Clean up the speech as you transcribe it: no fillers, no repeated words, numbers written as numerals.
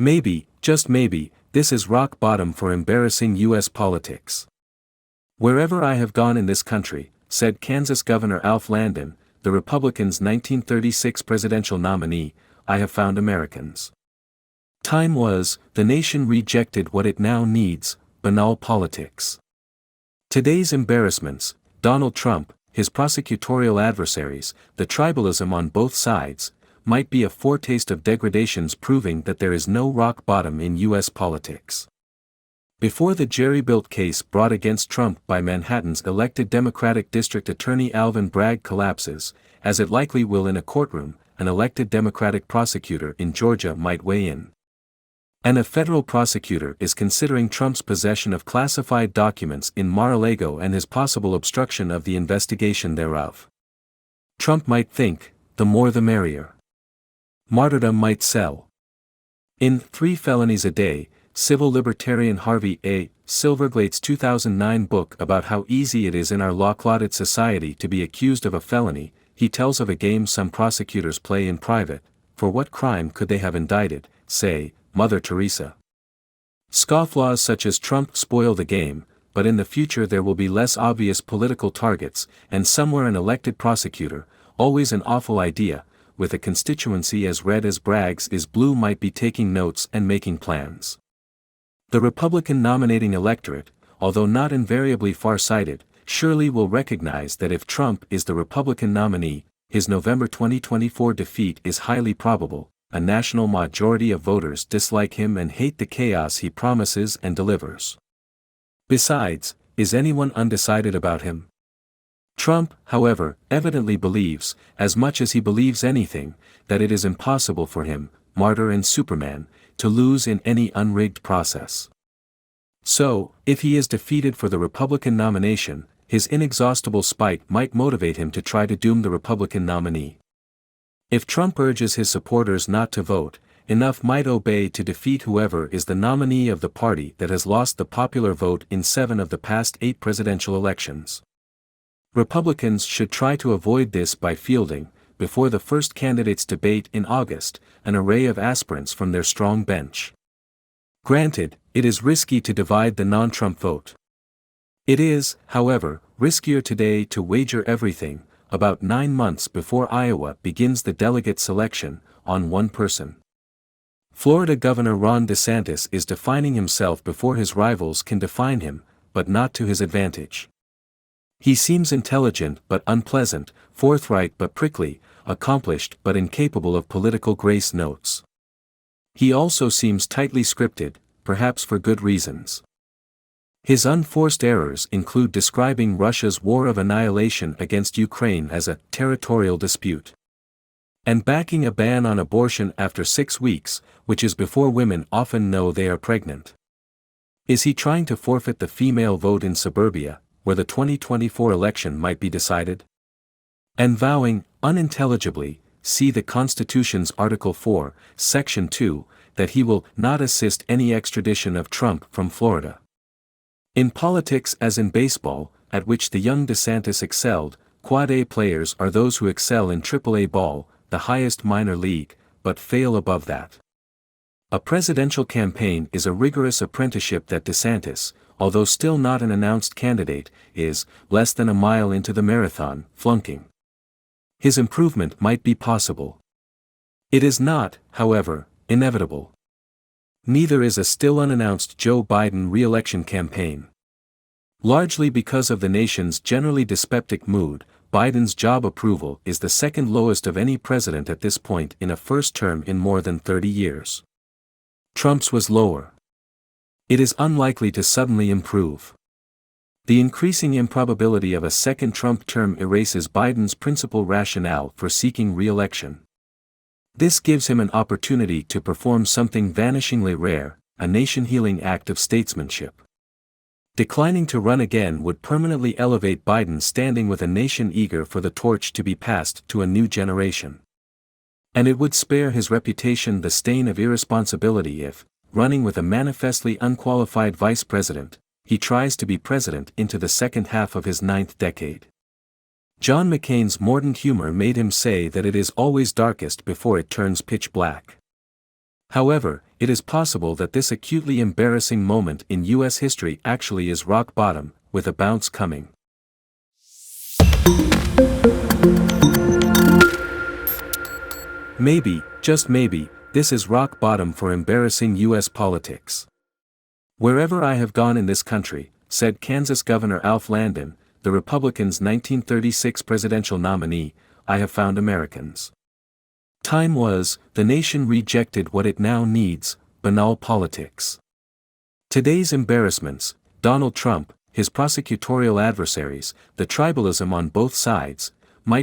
Maybe, just maybe, this is rock bottom for embarrassing U.S. politics. Wherever I have gone in this country, said Kansas Governor Alf Landon, the Republicans' 1936 presidential nominee, I have found Americans. Time was, the nation rejected what it now needs, banal politics. Today's embarrassments, Donald Trump, his prosecutorial adversaries, the tribalism on both sides, might be a foretaste of degradations proving that there is no rock bottom in U.S. politics. Before the jerry-built case brought against Trump by Manhattan's elected Democratic District Attorney Alvin Bragg collapses, as it likely will in a courtroom, an elected Democratic prosecutor in Georgia might weigh in. And a federal prosecutor is considering Trump's possession of classified documents in Mar-a-Lago and his possible obstruction of the investigation thereof. Trump might think, the more the merrier. Martyrdom might sell. In 3 Felonies a Day, civil libertarian Harvey A. Silverglate's 2009 book about how easy it is in our law-clotted society to be accused of a felony, he tells of a game some prosecutors play in private. For what crime could they have indicted, say, Mother Teresa? Scofflaws such as Trump spoil the game, but in the future there will be less obvious political targets, and somewhere an elected prosecutor, always an awful idea, with a constituency as red as Bragg's is blue might be taking notes and making plans. The Republican nominating electorate, although not invariably far-sighted, surely will recognize that if Trump is the Republican nominee, his November 2024 defeat is highly probable. A national majority of voters dislike him and hate the chaos he promises and delivers. Besides, is anyone undecided about him? Trump, however, evidently believes, as much as he believes anything, that it is impossible for him, martyr and Superman, to lose in any unrigged process. So, if he is defeated for the Republican nomination, his inexhaustible spite might motivate him to try to doom the Republican nominee. If Trump urges his supporters not to vote, enough might obey to defeat whoever is the nominee of the party that has lost the popular vote in 7 of the past 8 presidential elections. Republicans should try to avoid this by fielding, before the first candidates debate in August, an array of aspirants from their strong bench. Granted, it is risky to divide the non-Trump vote. It is, however, riskier today to wager everything, about 9 months before Iowa begins the delegate selection, on one person. Florida Governor Ron DeSantis is defining himself before his rivals can define him, but not to his advantage. He seems intelligent but unpleasant, forthright but prickly, accomplished but incapable of political grace notes. He also seems tightly scripted, perhaps for good reasons. His unforced errors include describing Russia's war of annihilation against Ukraine as a territorial dispute, and backing a ban on abortion after 6 weeks, which is before women often know they are pregnant. Is he trying to forfeit the female vote in suburbia, where the 2024 election might be decided? And vowing, unintelligibly, see the Constitution's Article 4, Section 2, that he will not assist any extradition of Trump from Florida. In politics as in baseball, at which the young DeSantis excelled, Quad A players are those who excel in Triple-A ball, the highest minor league, but fail above that. A presidential campaign is a rigorous apprenticeship that DeSantis, although still not an announced candidate, is, less than a mile into the marathon, flunking. His improvement might be possible. It is not, however, inevitable. Neither is a still unannounced Joe Biden re-election campaign. Largely because of the nation's generally dyspeptic mood, Biden's job approval is the second lowest of any president at this point in a first term in more than 30 years. Trump's was lower. It is unlikely to suddenly improve. The increasing improbability of a second Trump term erases Biden's principal rationale for seeking re-election. This gives him an opportunity to perform something vanishingly rare, a nation-healing act of statesmanship. Declining to run again would permanently elevate Biden's standing with a nation eager for the torch to be passed to a new generation. And it would spare his reputation the stain of irresponsibility if, running with a manifestly unqualified vice president, he tries to be president into the second half of his 9th decade. John McCain's mordant humor made him say that it is always darkest before it turns pitch black. However, it is possible that this acutely embarrassing moment in U.S. history actually is rock bottom, with a bounce coming. Maybe, just maybe, this is rock bottom for embarrassing U.S. politics. Wherever I have gone in this country, said Kansas Governor Alf Landon, the Republicans' 1936 presidential nominee, I have found Americans. Time was, the nation rejected what it now needs, banal politics. Today's embarrassments, Donald Trump, his prosecutorial adversaries, the tribalism on both sides,